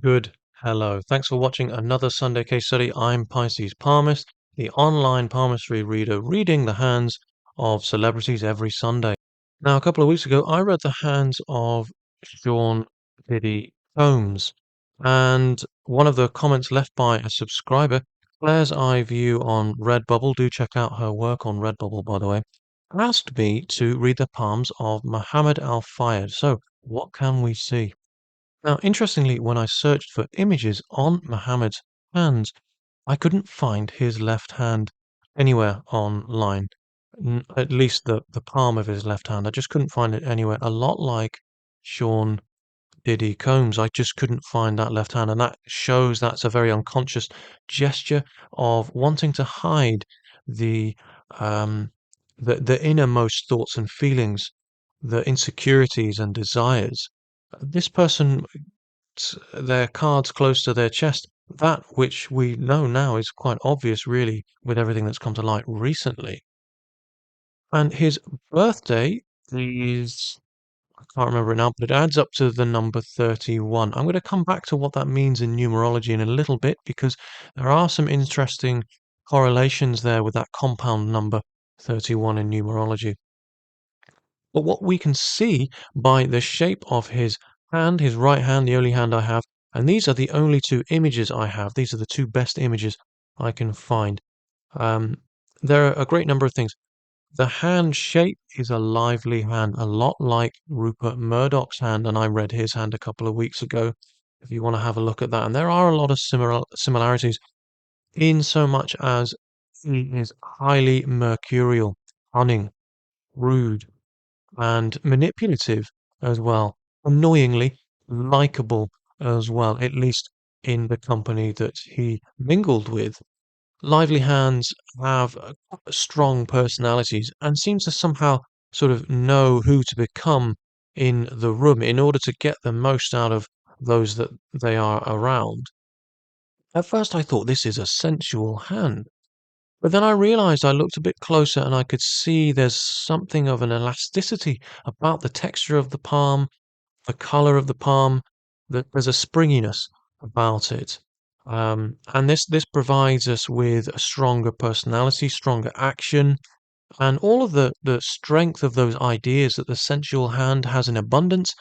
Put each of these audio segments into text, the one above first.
Good. Hello. Thanks for watching another Sunday case study. I'm Pisces Palmist, the online palmistry reader reading the hands of celebrities every Sunday. Now, a couple of weeks ago, I read the hands of Sean Diddy Combs, and one of the comments left by a subscriber, Claire's Eye View on Redbubble, do check out her work on Redbubble, by the way, asked me to read the palms of Mohamed Al-Fayed. So, what can we see? Now, interestingly, when I searched for images on Muhammad's hands, I couldn't find his left hand anywhere online. At least the palm of his left hand. I just couldn't find it anywhere. A lot like Sean Diddy Combs, I just couldn't find that left hand. And that shows that's a very unconscious gesture of wanting to hide the um, the innermost thoughts and feelings, the insecurities and desires. This person their cards close to their chest. That which we know now is quite obvious, really, with everything that's come to light recently. And his birthday is, I can't remember it now, but it adds up to the number 31. I'm going to come back to what that means in numerology in a little bit because there are some interesting correlations there with that compound number 31 in numerology. But what we can see by the shape of his hand, his right hand, the only hand I have, and these are the only two images I have. These are the two best images I can find. Um, there are a great number of things. The hand shape is a lively hand, a lot like Rupert Murdoch's hand, and I read his hand a couple of weeks ago, if you want to have a look at that. And there are a lot of similarities in so much as he is highly mercurial, cunning, rude, and manipulative as well. Annoyingly likable as well, at least in the company that he mingled with. Lively hands have strong personalities and seem to somehow sort of know who to become in the room in order to get the most out of those that they are around. At first I thought this is a sensual hand, but then I realized I looked a bit closer and I could see there's something of an elasticity about the texture of the palm, the color of the palm, that there's a springiness about it. And this provides us with a stronger personality, stronger action, and all of the strength of those ideas that the sensual hand has in abundance,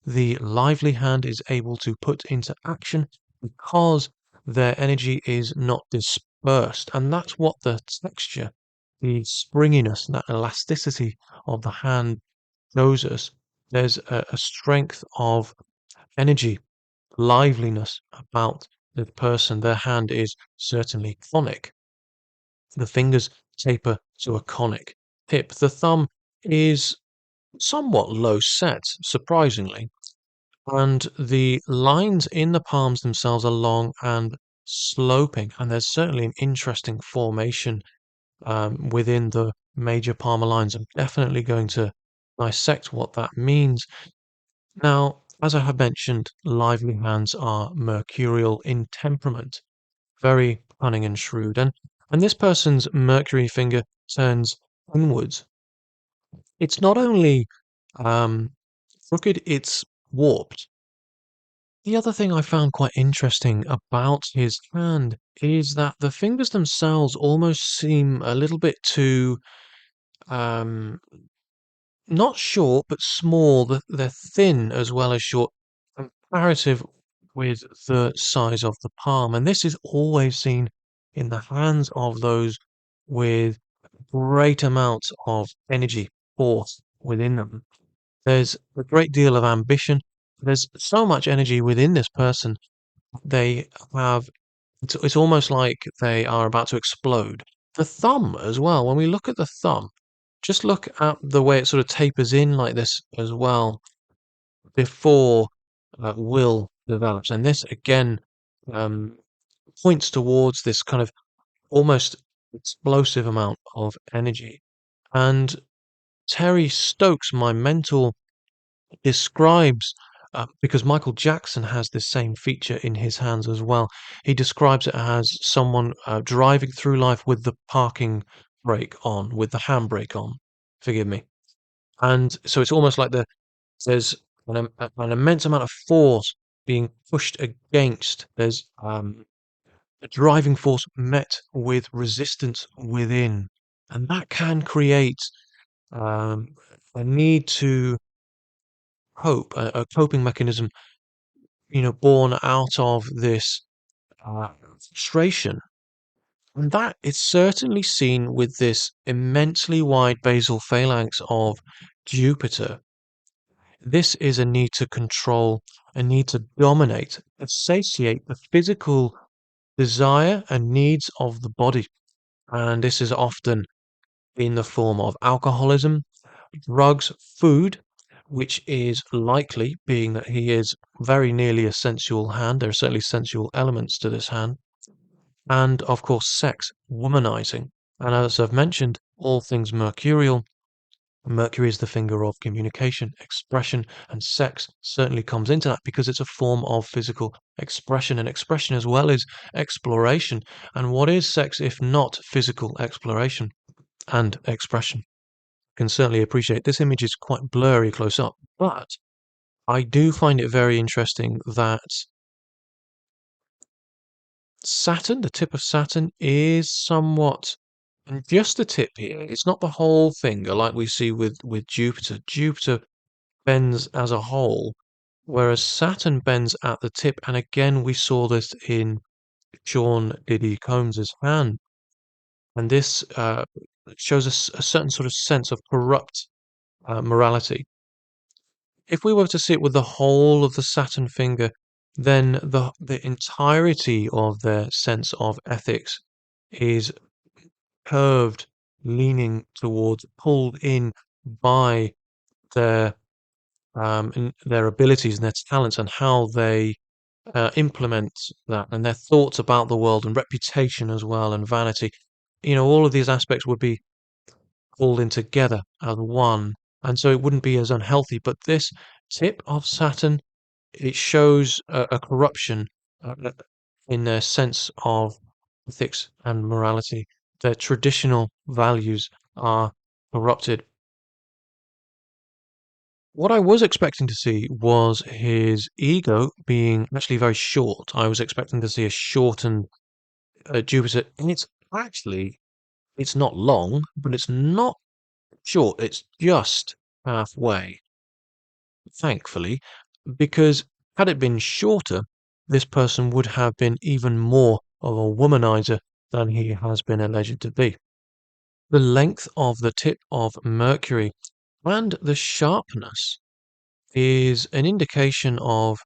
the lively hand is able to put into action because their energy is not dispersed. And that's what the texture, the springiness, that elasticity of the hand shows us. There's a strength of energy, liveliness about the person. Their hand is certainly conic. The fingers taper to a conic tip. The thumb is somewhat low set, surprisingly, and the lines in the palms themselves are long and sloping, and there's certainly an interesting formation within the major palmar lines. I'm definitely going to dissect what that means. Now, as I have mentioned, lively hands are mercurial in temperament, very cunning and shrewd, and this person's Mercury finger turns inwards. It's not only crooked, it's warped. The other thing I found quite interesting about his hand is that the fingers themselves almost seem a little bit too, um, not short, but small. They're thin as well as short, comparative with the size of the palm. And this is always seen in the hands of those with great amounts of energy, force within them. There's a great deal of ambition. There's so much energy within this person. They have, it's almost like they are about to explode. The thumb as well, when we look at the thumb, just look at the way it sort of tapers in like this as well before will develops. And this again um, points towards this kind of almost explosive amount of energy. And Terry Stokes, my mentor, describes because Michael Jackson has this same feature in his hands as well. He describes it as someone driving through life with the parking brake on, with the handbrake on. Forgive me. And so it's almost like there's an immense amount of force being pushed against. There's a driving force met with resistance within, and that can create um, a need to cope, a coping mechanism, born out of this frustration. And that is certainly seen with this immensely wide basal phalanx of Jupiter. This is a need to control, a need to dominate, and satiate the physical desire and needs of the body. And this is often in the form of alcoholism, drugs, food, which is likely, being that he is very nearly a sensual hand. There are certainly sensual elements to this hand. And of course, sex, womanizing. And as I've mentioned, all things Mercurial. Mercury is the finger of communication, expression, and sex certainly comes into that because it's a form of physical expression, and expression as well is exploration. And what is sex if not physical exploration and expression? Can certainly appreciate this image is quite blurry close up, but I do find it very interesting that Saturn, the tip of Saturn, is somewhat and just the tip here. It's not the whole finger like we see with Jupiter. Jupiter bends as a whole, whereas Saturn bends at the tip. And again, we saw this in Sean Diddy Combs's hand, and this shows us a certain sort of sense of corrupt morality. If we were to see it with the whole of the Saturn finger, then the entirety of their sense of ethics is curved, leaning towards, pulled in by their their abilities and their talents and how they implement that and their thoughts about the world and reputation as well and vanity. All of these aspects would be pulled in together as one, and so it wouldn't be as unhealthy. But this tip of Saturn, it shows a corruption in their sense of ethics and morality. Their traditional values are corrupted. What I was expecting to see was his ego being actually very short. I was expecting to see a shortened Jupiter, and it's not long, but it's not short. It's just halfway, thankfully, because had it been shorter, this person would have been even more of a womanizer than he has been alleged to be. The length of the tip of Mercury and the sharpness is an indication of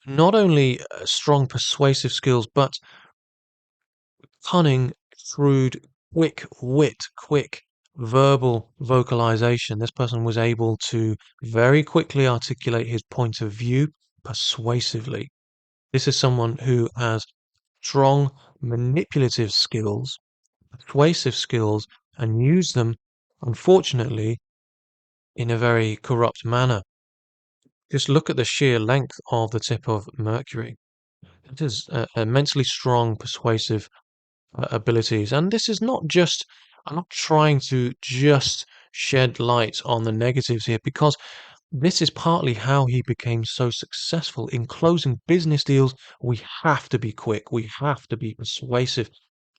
not only strong persuasive skills, but cunning, shrewd, quick wit, quick verbal vocalization. This person was able to very quickly articulate his point of view persuasively. This is someone who has strong manipulative skills, persuasive skills, and use them, unfortunately, in a very corrupt manner. Just look at the sheer length of the tip of Mercury. It is immensely strong, persuasive abilities. And this is not just, I'm not trying to just shed light on the negatives here because this is partly how he became so successful in closing business deals. We have to be quick, we have to be persuasive.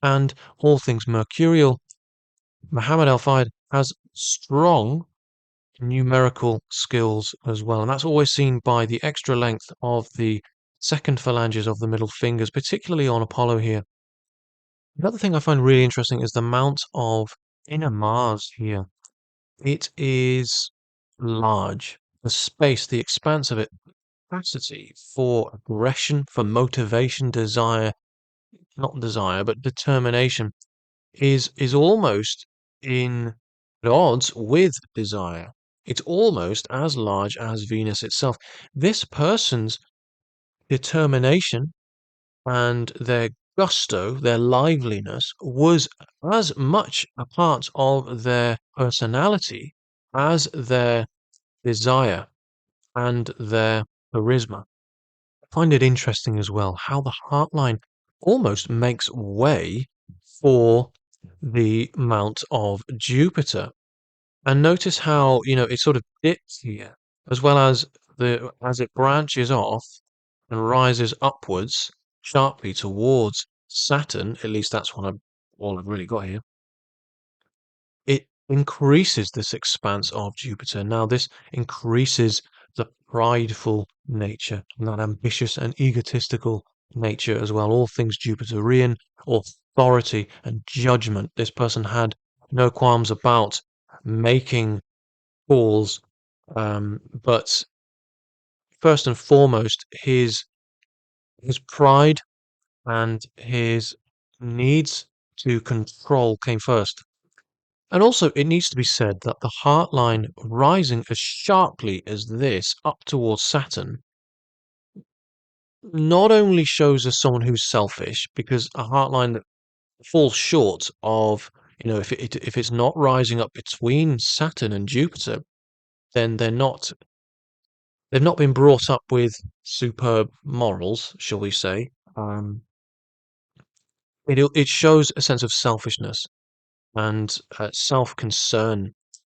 And all things Mercurial, Mohamed Al-Fayed has strong numerical skills as well. And that's always seen by the extra length of the second phalanges of the middle fingers, particularly on Apollo here. Another thing I find really interesting is the amount of inner Mars here. It is large. The space, the expanse of it, capacity for aggression, for motivation, desire, not desire, but determination is almost in at odds with desire. It's almost as large as Venus itself. This person's determination and their gusto, their liveliness, was as much a part of their personality as their desire and their charisma. I find it interesting as well how the heart line almost makes way for the Mount of Jupiter. And notice how, it sort of dips here, as well as as it branches off. and rises upwards sharply towards Saturn, at least that's what all I've really got here, it increases this expanse of Jupiter. Now, this increases the prideful nature, and that ambitious and egotistical nature as well. All things Jupiterian, authority and judgment. This person had no qualms about making calls, but first and foremost, his pride and his needs to control came first. And also, it needs to be said that the heart line rising as sharply as this up towards Saturn not only shows us someone who's selfish, because a heart line that falls short of, if it's not rising up between Saturn and Jupiter, then they've not been brought up with superb morals, shall we say. Um, it shows a sense of selfishness and self-concern,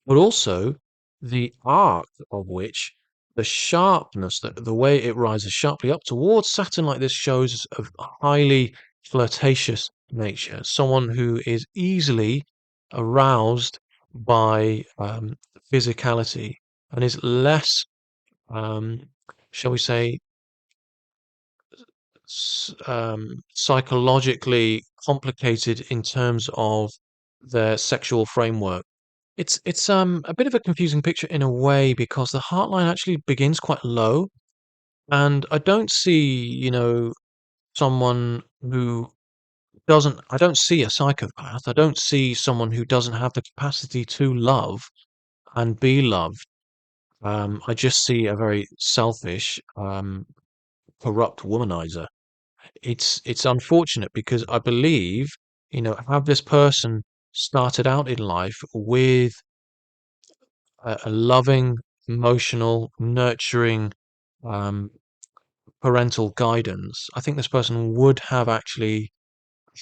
but also the arc of which the sharpness, the way it rises sharply up towards Saturn like this shows a highly flirtatious nature, someone who is easily aroused by physicality and is less, um, shall we say, psychologically complicated in terms of their sexual framework. It's a bit of a confusing picture in a way because the heart line actually begins quite low, and I don't see, someone who doesn't I don't see a psychopath. I don't see someone who doesn't have the capacity to love and be loved. I just see a very selfish, corrupt womanizer. It's unfortunate because I believe, have this person started out in life with a loving, emotional, nurturing, um, parental guidance, I think this person would have actually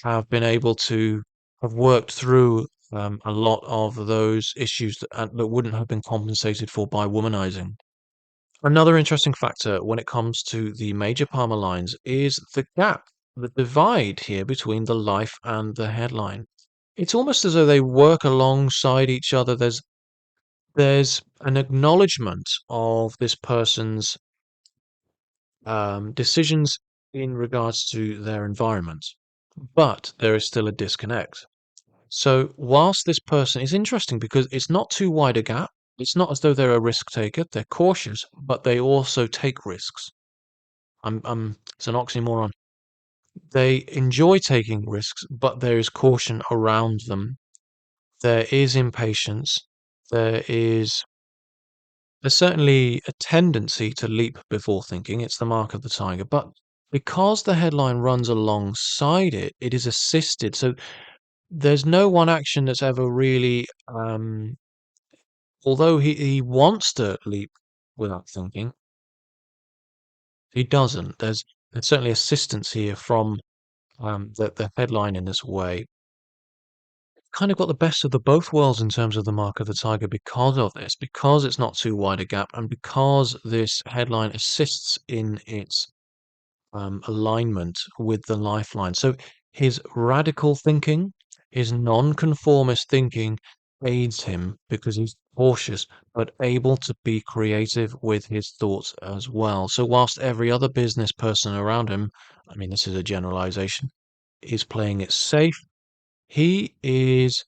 have been able to have worked through a lot of those issues that wouldn't have been compensated for by womanizing. Another interesting factor when it comes to the major Palmer lines is the gap, the divide here between the life and the headline. It's almost as though they work alongside each other. There's an acknowledgement of this person's decisions in regards to their environment, but there is still a disconnect. So, whilst this person is interesting because it's not too wide a gap, it's not as though they're a risk taker, they're cautious, but they also take risks. It's an oxymoron. They enjoy taking risks, but there is caution around them. There is impatience. There is There's certainly a tendency to leap before thinking. It's the mark of the tiger. But because the headline runs alongside it, it is assisted. So there's no one action that's ever really, although he wants to leap without thinking, he doesn't. There's certainly assistance here from the headline in this way. Kind of got the best of the both worlds in terms of the mark of the tiger because of this, because it's not too wide a gap, and because this headline assists in its alignment with the lifeline. So his radical thinking, his non-conformist thinking aids him because he's cautious but able to be creative with his thoughts as well. So whilst every other business person around him, I mean, this is a generalization, is playing it safe, he is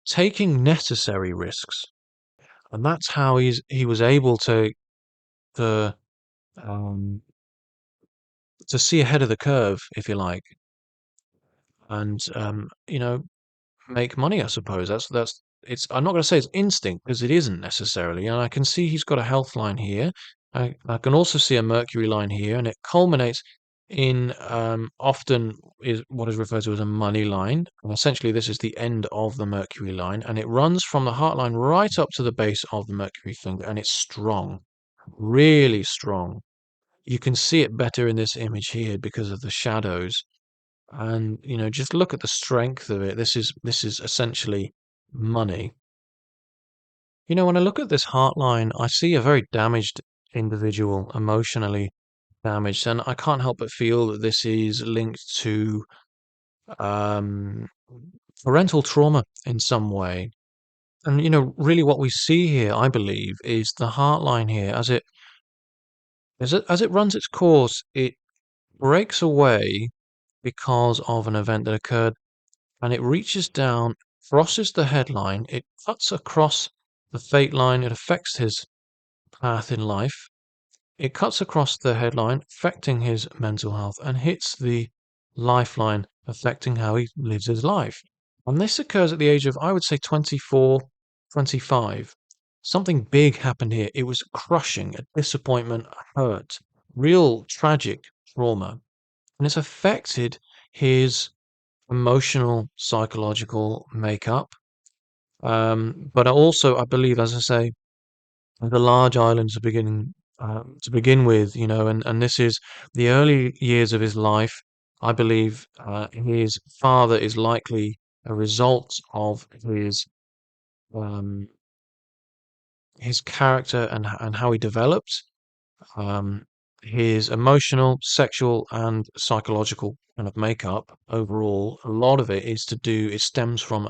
taking necessary risks. And that's how he was able to um, to see ahead of the curve, if you like, and make money, I suppose. That's it's I'm not gonna say it's instinct, because it isn't necessarily, and I can see he's got a health line here. I can also see a Mercury line here, and it culminates in, often is what is referred to as a money line, and essentially this is the end of the Mercury line, and it runs from the heart line right up to the base of the Mercury finger, and it's strong, really strong. You can see it better in this image here because of the shadows. And, just look at the strength of it. This is essentially money. When I look at this heart line, I see a very damaged individual emotionally. damaged, and I can't help but feel that this is linked to um, parental trauma in some way. And really, what we see here, I believe, is the heart line here as it runs its course, it breaks away because of an event that occurred, and it reaches down, crosses the headline, it cuts across the fate line, it affects his path in life. It cuts across the headline, affecting his mental health, and hits the lifeline, affecting how he lives his life. And this occurs at the age of, I would say, 24, 25. Something big happened here. It was crushing, a disappointment, a hurt, real tragic trauma. And it's affected his emotional, psychological makeup. But also, I believe, as I say, the large island to begin with, and this is the early years of his life. I believe his father is likely a result of um, his character and how he developed, um, his emotional, sexual, and psychological kind of makeup overall. A lot of it stems from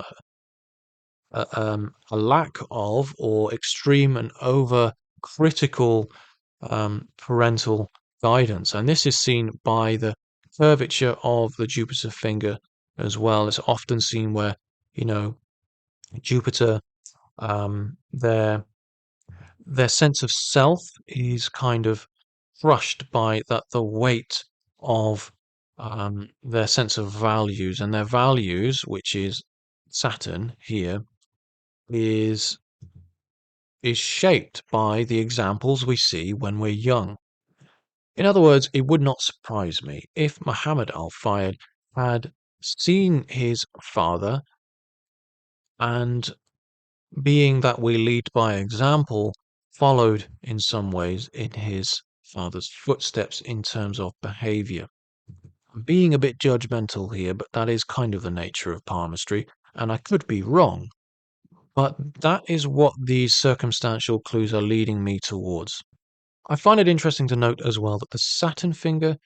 a lack of or extreme and over critical parental guidance. And this is seen by the curvature of the Jupiter finger as well. It's often seen where, you know, Jupiter, their sense of self is kind of crushed by the weight of their sense of values, and their values, which is Saturn here, is is shaped by the examples we see when we're young. In other words, it would not surprise me if Mohamed Al-Fayed had seen his father, and being that we lead by example, followed in some ways in his father's footsteps in terms of behavior. I'm being a bit judgmental here, but that is kind of the nature of palmistry, and I could be wrong, but that is what these circumstantial clues are leading me towards. I find it interesting to note as well that the Saturn finger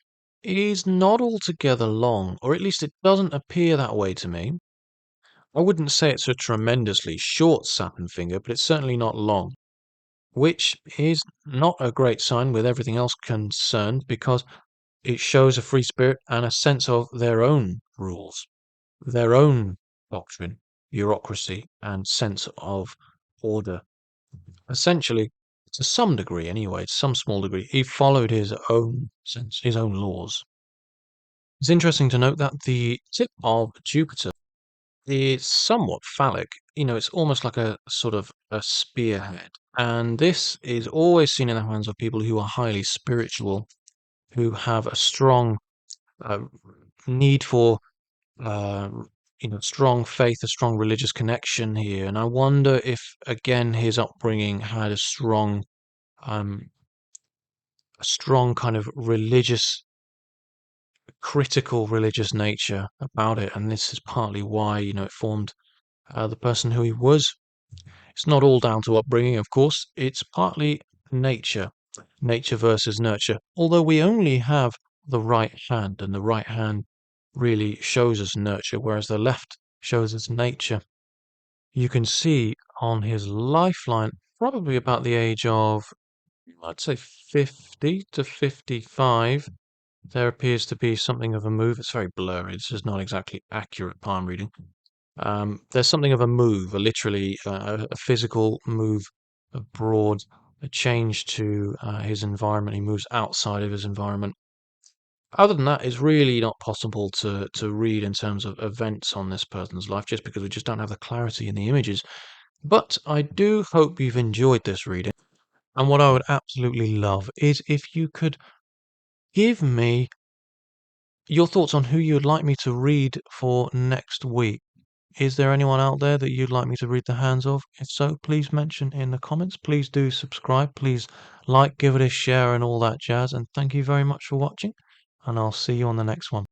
is not altogether long, or at least it doesn't appear that way to me. I wouldn't say it's a tremendously short Saturn finger, but it's certainly not long, which is not a great sign with everything else concerned, because it shows a free spirit and a sense of their own rules, their own doctrine, bureaucracy, and sense of order. Essentially, to some degree anyway, to some small degree, he followed his own sense, his own laws. It's interesting to note that the tip of Jupiter is somewhat phallic. It's almost like a sort of a spearhead. And this is always seen in the hands of people who are highly spiritual, who have a strong uh, need for, uh, strong faith, a strong religious connection here. And I wonder if, again, his upbringing had um, a strong kind of critical religious nature about it. And this is partly why, it formed the person who he was. It's not all down to upbringing, of course. It's partly nature, nature versus nurture. Although we only have the right hand, and the right hand really shows us nurture, whereas the left shows us nature. You can see on his lifeline, probably about the age of, I'd say 50 to 55, there appears to be something of a move. It's very blurry. This is not exactly accurate palm reading. There's something of a move, literally a physical move abroad, a change to his environment. He moves outside of his environment. Other than that, it's really not possible to read in terms of events on this person's life, just because we just don't have the clarity in the images. But I do hope you've enjoyed this reading. And what I would absolutely love is if you could give me your thoughts on who you'd like me to read for next week. Is there anyone out there that you'd like me to read the hands of? If so, please mention in the comments. Please do subscribe. Please like, give it a share, and all that jazz. And thank you very much for watching. And I'll see you on the next one.